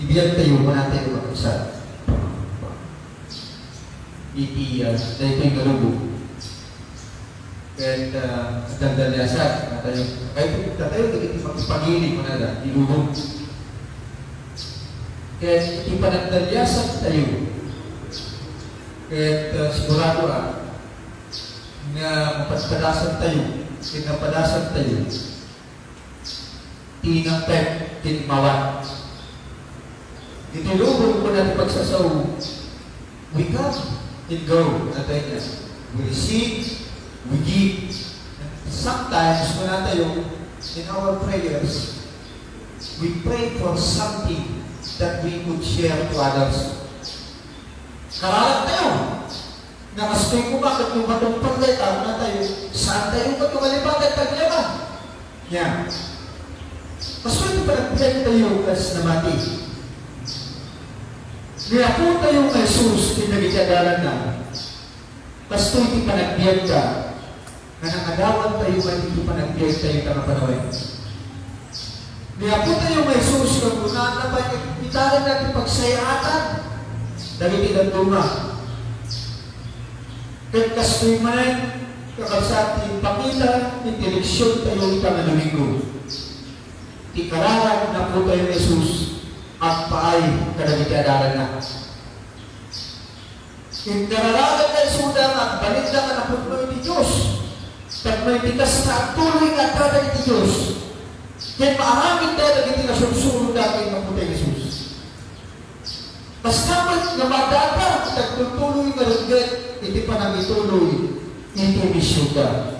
Ibiyag tayo, manatay ko mag-usap. Iti, dahil ko yung galubog. Kahit dagdalyasat, kahit tayo, pag-ipagilig mo na na, ilubog. Kahit ipanagdalyasat tayo, kahit sigurado nga mapagpadasan tayo, kinapadasan tayo, tinangpet, tinmawat. Itilubog ko natin pagsasaw, we come and go, natin niya. We receive, we give. Sometimes, kung tayo, in our prayers, we pray for something that we could share to others. Karalat tayo. Nakastoy ko bakit yung batong paglaitaw na tayo, saan tayo ba tumalipat at taglaban? Yan. Kastoy ito pa nagpilay tayo as namati. Kaya po tayo kay Jesus, kinagitadalan na, kastoy ito pa nagpiyag ka, na nakagawan tayo ba ito pa nagpiyag tayo kanapanawin. Kaya po tayo kay Jesus, kung unaan na ba italan natin pagsayatan, dahil tinatuma. Kahit kastoy man, kakasati pakita, inteleksyon tayo ita na Domingo. Tikararan na po tayo ni Jesus at paay kadagitadaran na. Inkararagan na isudang at balinda na po ito ni Diyos. At may tikas na tuloy at kada ni Diyos. Kaya maarangin tayo na hindi na susunod natin na po tayo ni Jesus. Basta nga madata, nagtutuloy na ringgit, hindi pa nang ituloy, hindi misyuga.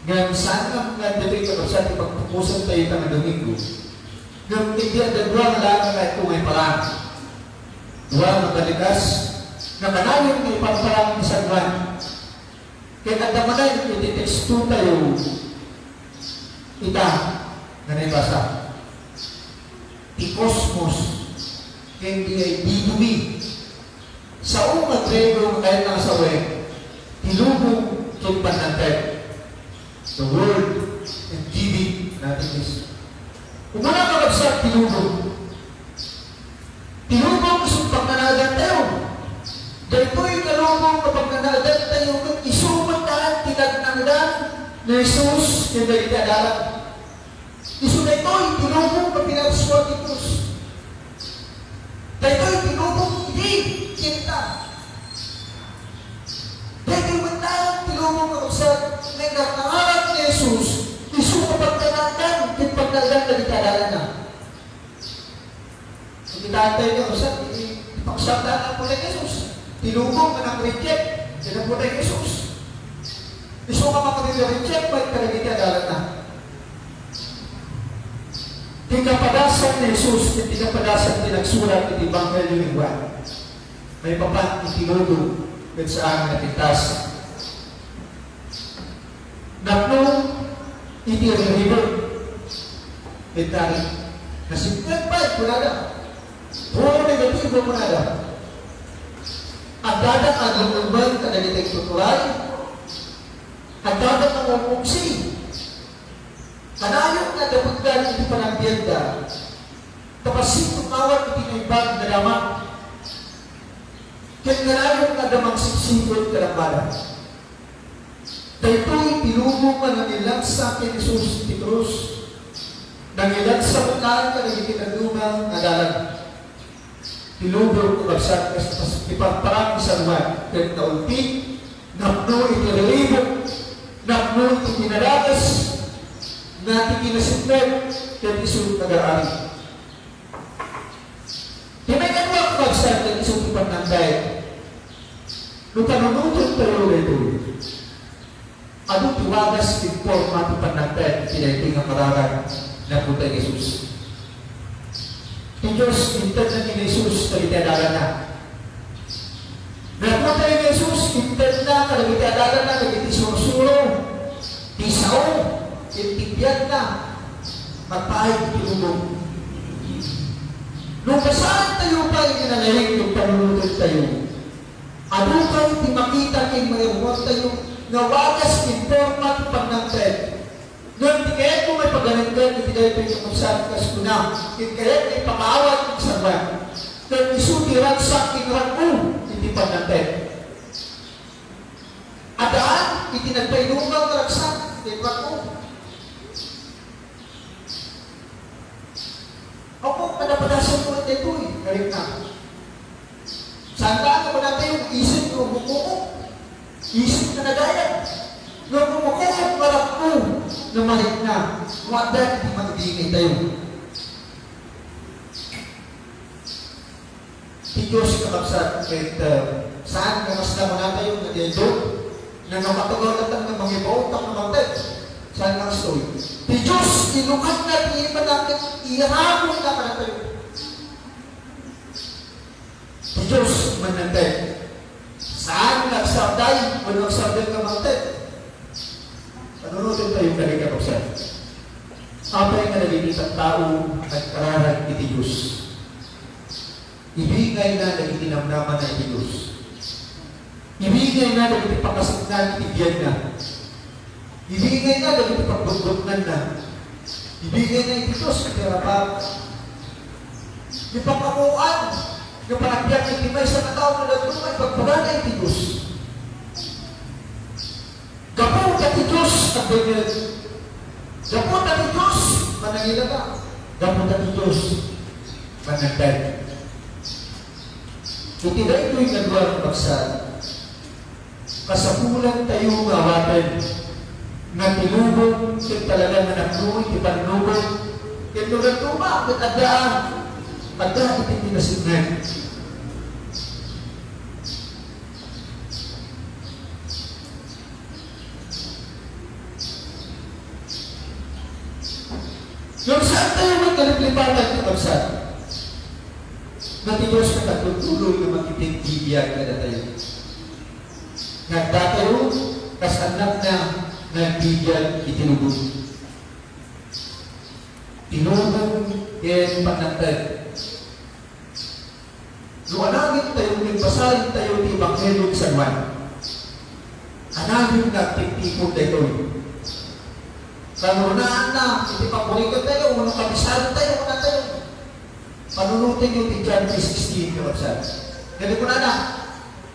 Ngayon, saan nga dito ito sa ating pagpupusan tayo ito ng Domingo? Ngayon, hindi ang dalawa na lang na ito ngay parang. Dua magalikas, na manayon ng ipagparang ni San Juan. Kaya ang damanay, ititeksto tayo, ita, na naibasa. Tikosmos, hindi ay didumi. Sa unang grego ay nasawe, tilubog kung panantay. The word and giving natin is. Kung wala ka magsak, tilubog. Tilubog isang pagnanagan tayo. Dahil po yung kalubog na pagnanagan tayo, kung isumuntaan, tinagnangdan na Jesus, yung nagitadalan. Isu na ito, yung tilubog na pinagsuwag itos. Dahil ito'y tinubong hindi kita. Dahil ito'y mandalang tinubong ako sa nagkakaharap ni Jesus, isuko pagtanandan, kung pagtanandan na ditadalan na. Kung itatay niyo sa ipaksaktaan po ng Jesus, tinubong ka ng reject, sila po ng Jesus. Isuko ka makapag-reject, may kalagitadalan na. Tinapadasan ni Jesus, tinapadasan tinagsulat ng Ebanghelyo ni Juan. May papan itinudo kung saan napitas. Nakno, iti-river. Itari. Nasimpan pa, kunada. Puro negatibo kunada. Ang dadat ang lumabay ka nalitay tuturay. Ang dadat ang umumsi. Kanayong na dapagdan iti panagbianda, tapos tumawag iti naibag na lamang. Kaya kanayong na damang sipsipot karambada. Dahil ito'y tinubong ka ng ilang sa akin Jesus iti krus, ng ilang sa mukhaan ka ng itinagumang nadalag. Tinubong ko bagsak, tapos ipagparang sa luwan, kaya naulti, napno iti relibog, napno iti pinadagas, natin kinasiplet kaya isunod nag-aari. Kaya may ganwa ko bagsak kaya isunod ipagnanday. Nung panunutot tayo ito, anong tiwagas informa ipagnanday pinaiting ang mararan na punta ni Jesus. Ang Diyos, intend na ni Jesus kalitadalan na. Napunta ni Jesus, intend na kalitadalan na nagitisurusuro, tisaw, itibyan na, magpahay tinubog. Nung kasaan tayo pa yung inalaling yung panunod tayo, ano kayo di makita kayong mayroon tayo na wagas informat pagnangted. Nung di kayo na pagalangan, iti dahil ito yung magsakas ko na. Kaya may pangawat ng sarban. Kaya isutiran sa kinran mo, hindi pa natin. Adaan, itinagpainungang karaksan, kinran mo. Ako, manapadasan ko natin ito eh. Galing na. Saan ka naman natin yung isip ng bumuko? Isip na nagayan. Nung bumuko ang marap mo na mahit na. Wanda, hindi mag-ibigay tayo. Si Diyos kakabsat, saan kamasla mo natin yung nadendo? Na nakatagawatan ng mga ibaw, tak na magtay. Saan nga story? Si Diyos, inukat na, iiba natin, iharapon na ka na tayo. Si Diyos, manantay. Saan nagsabday, o nagsabday ka magtay? Panunutin tayo kaliga ko siya. Apay nga nalilit ang tao at kararan iti Diyos. Ibigay na nagitinamnaman na iti Diyos. Ibigay na nagitipakasignan iti biyan na. Ibigay na nagitipagbugbugnan na. Ibigay na iti Diyos iti harapan. Ipakamuan, yung panagbiyak ng timay sa katao na nagtong ay pagpagana iti Diyos. Gapon ka ti Diyos at bigyan. Gapon ka ti Diyos, manangila ka. Gapon ka ti Diyos, managdan. Iti na ito'y nagwang baksan. Kasapulan tayo ngawatan na tinubog kung talaga na nagluwi, ipanubog. Ito na tuma, at adaan. Adaan iti pinasignan. Yung saan tayo magkaliplipatan ng kapsat? Na Diyos na nagtutuloy na magkipingbibiyag na tayo. Nagtatayo, kasanak na nagbibiyag itinubog. Tinubog yan panagtad. Luanagin tayo, nagbasahin tayo ni Evangelio San Juan. Anagin na tipipog na ito. Kanunaan na, hindi paborito tayo, unang kabisado tayo, una tayo. Panunutin yung di John 3:16, kapsat. Ganun ko na,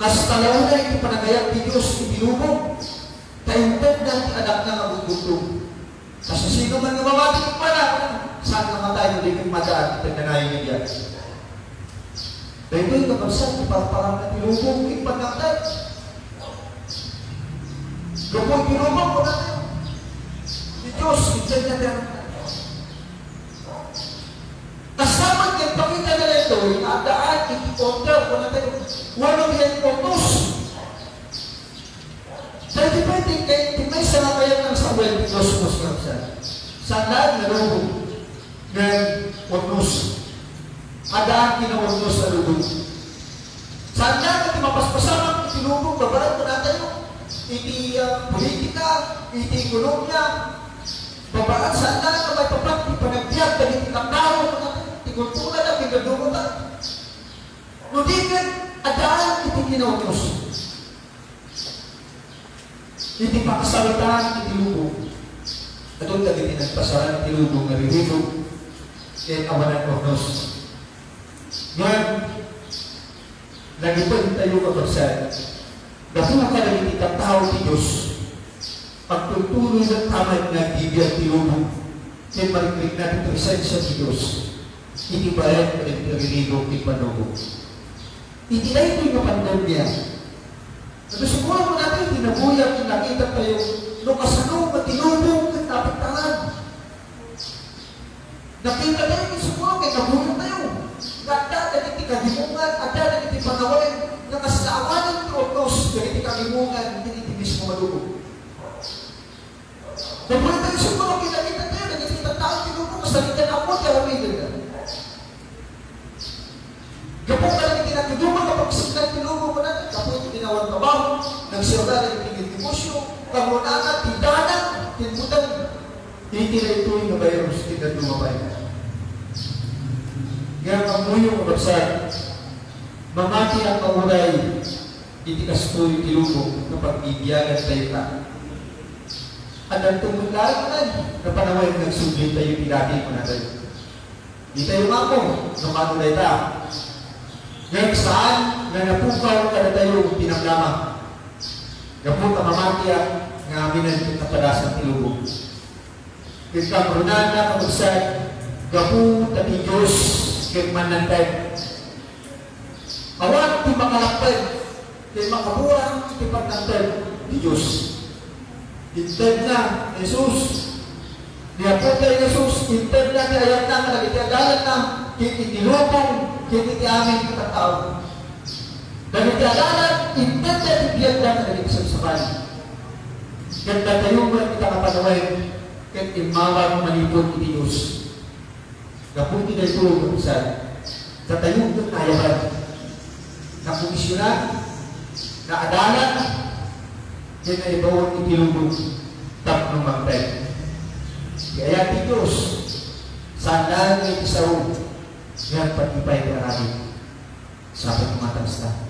kas talaw na iti panagayang di Diyos, ibinubog. Tayong na anak na mabugutong. Kasi sino man namamati yung pala, saan naman tayo hindi madaan, itinanayin niya. Dahil ito'y kapsat, ipaparang na tinubog, ipanagtay. Gapoy, tinubog ko na tayo. Diyos, ibigay na tayo. Kasama niya, pakita na ito, adaan, iti-order ko na tayo. Walang yan potos. Dahil pwede kayo, may sana kayo ng Samuel ni Diyos mo siya. Sana na lubog ng potos. Adaan kinawatos na lubog. Sana na mapaspasama, itinubog, babaran ko na tayo. Iti politika, iti ekonomiya, babaan saan na may papat, ipanagbiyak, dahil itakaro, tikultura na, bigadumo na. Nudigan, adaan, iti ginawatos. Iti pakasalitaan, iti lubog. At doon lagi tinagpasaran, iti lubog, nariribog, kaya awanan ornos. Ngayon, lagi pa tayo kapagsan, dahil ka lagi itatao ti Diyos, pagtutuloy ng tamad na bibiyang tilubog, kaya mariklik natin presensya ni Diyos, hindi ba yan pinagpililibog ni Panubog. Hindi na ito'y napandang niya. Pero siguro mo natin, tinabuyang, nakita tayo, nung kasano, matinubog, at napitangan. Nakita tayo, siguro, kaya nabuyang tayo. Ganda, ganiti kalimungan, ada, ganiti panawin, nakasawanan trotos, ganiti kalimungan, ganiti mismo malubog. Nabuhay tayo siguro, kinakita tayo, nagkita tayo, tinubog, kasalitan ako, kaya humigil ka. Kapag ka lang kinakiduma, kapag sinan tinubog mo natin, kapag tinawang trabaho, nagsiyara, nagpingin negosyo, kamunana, tindana, tinbutan, titira ito yung nabayros, tindan lumabay na. Kaya kamuyong kabagsan, mamati ang kauray, itikas po yung tilubog, kapag ibiyagan tayo ka. At ang tumularan na panaway nagsuglit tayo pinati mo natin. Di tayo mako, nung ano na ita. Ngayon saan na napukaw ka na tayo pinamlama. Gapot ang mamatya nga aminan kita padasang tilubog. Kita merunan na kamugsad, gapot at Diyos kaya manantay. Awat di makalakpad, kaya makabuang di pagnantay di Diyos. Intend na, Jesus. Niya po kay Jesus, intend na, kaya na, nagitiagalan na, kikitilupong, kikitiamin katatao. Nagitiagalan, intend na, ibiyag na, nagitisag sa bali. Ganda tayo mo na kita kapanaway, kahit imawag manipod ni Diyos. Napunti na ito, kapisan. Tatayo ito nayaban. Nakomisyonan, naadalan, yan ay bawang itilubog tatlong magpeg. Kaya di Diyos, sana ngay isaw, yan patipay ka natin sa pagmatamsta.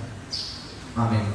Amen.